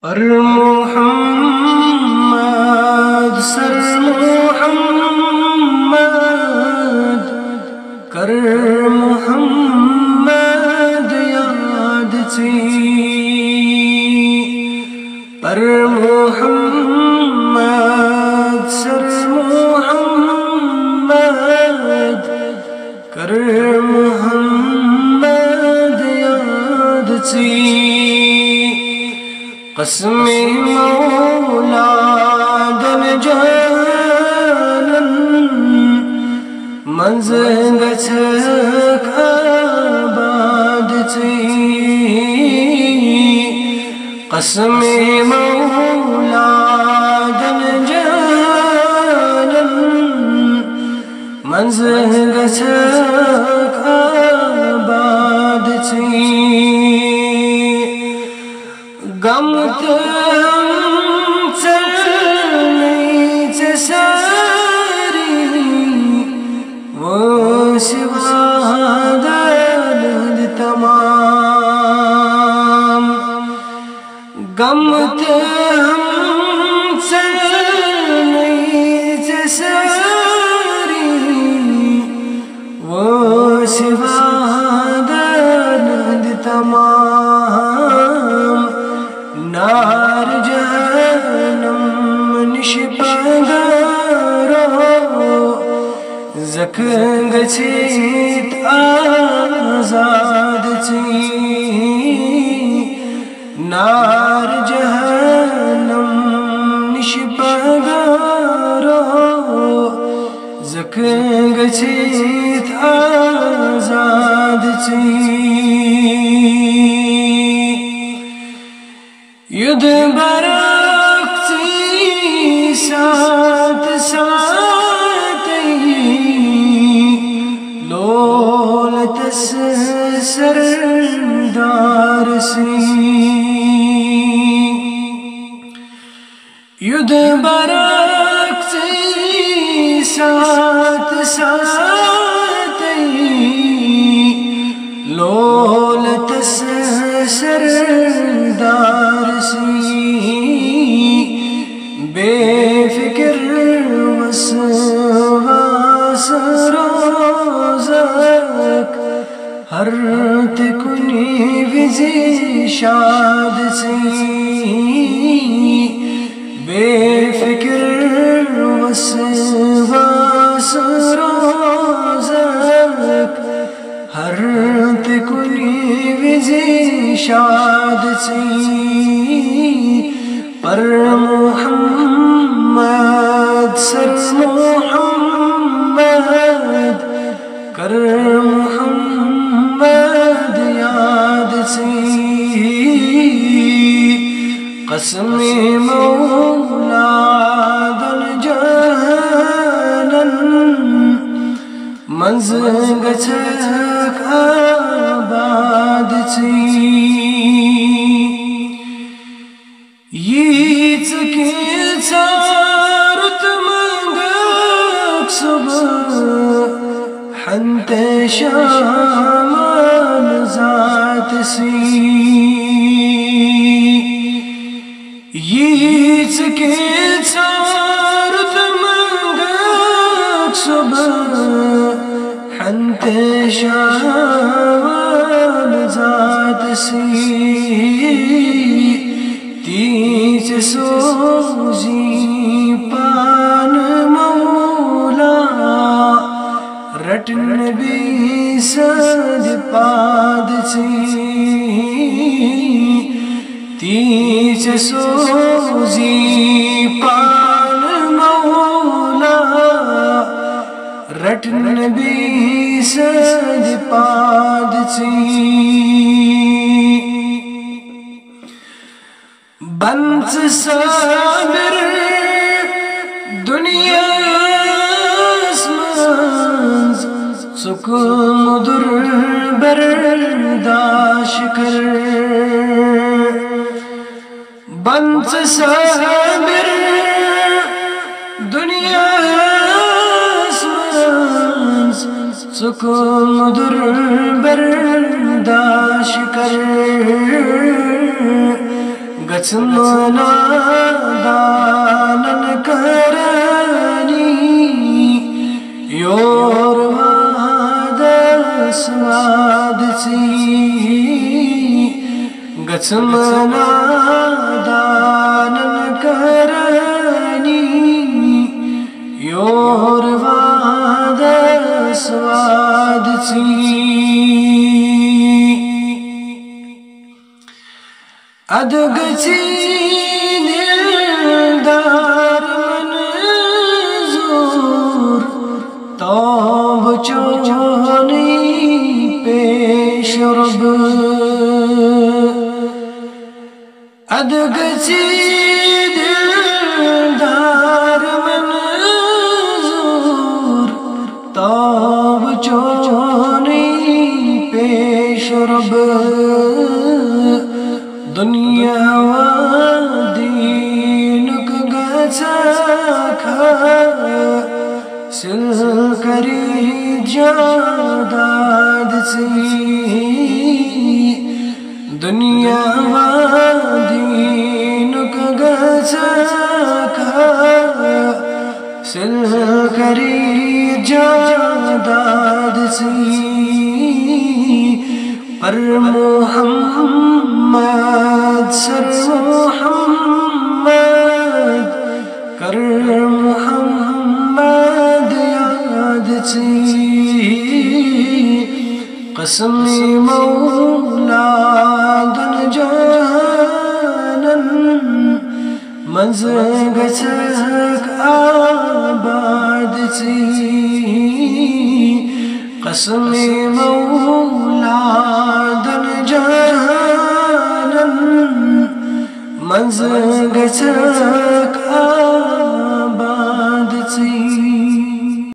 اور محمد سر محمد کر محمد یاد چی پر محمد سر محمد کر محمد یاد چی قسم مولا دل جانن منزل گچھک آباد چی قسم مولا دل جانن منزل گچھک آباد چی غم تم چلنی چساری وہ سوا درد تمام غم تم چلنی چساری وہ سوا درد تمام نار جہنم نش پگارو زکھن گچھیت آزاد چی نار جہنم نش پگارو زکھن گچھیت آزاد چی یدھ برکتی ساتھ ساتھی لولتس سردار سی یدھ برکتی ساتھ ساتھی لولتس سردار بے فکر وسواس روزک ہر تکنی وزی شاد سی بے فکر وسواس روزک ہر تکنی وزی شاد سی پر محمد سر محمد کر محمد یاد چی قسم مولا دل جانن منزل گچھک آباد چی ییت کی چارت منگک صبح حنت شامان ذات سی ییت کی چارت منگک صبح حنت شامان ذات سی تیج سوزی پان مولا رٹن بھی سد پاد چی تیج سوزی پان مولا رٹن بھی سد پاد چی بنت صابر دنیا اسمانز سکون در برداشت کر بنت صابر دنیا اسمانز سکون در برداشت کر گژھمنا دانن کرنی یور وادس وادسی گژھمنا دانن کرنی یور وادس وادسی ادگچی دلدار منظور توب چونی پیش رب ادگچی دلدار منظور توب چونی پیش رب دنیا و دینک گچھا سل کری جاداد سی دنیا و دینک گچھا سل کری جاداد سی پر محمد سر محمد کر محمد یاد سی قسم مولا دن جانن منز گچھک آباد سی قسم مولا دن جانن منز گچھک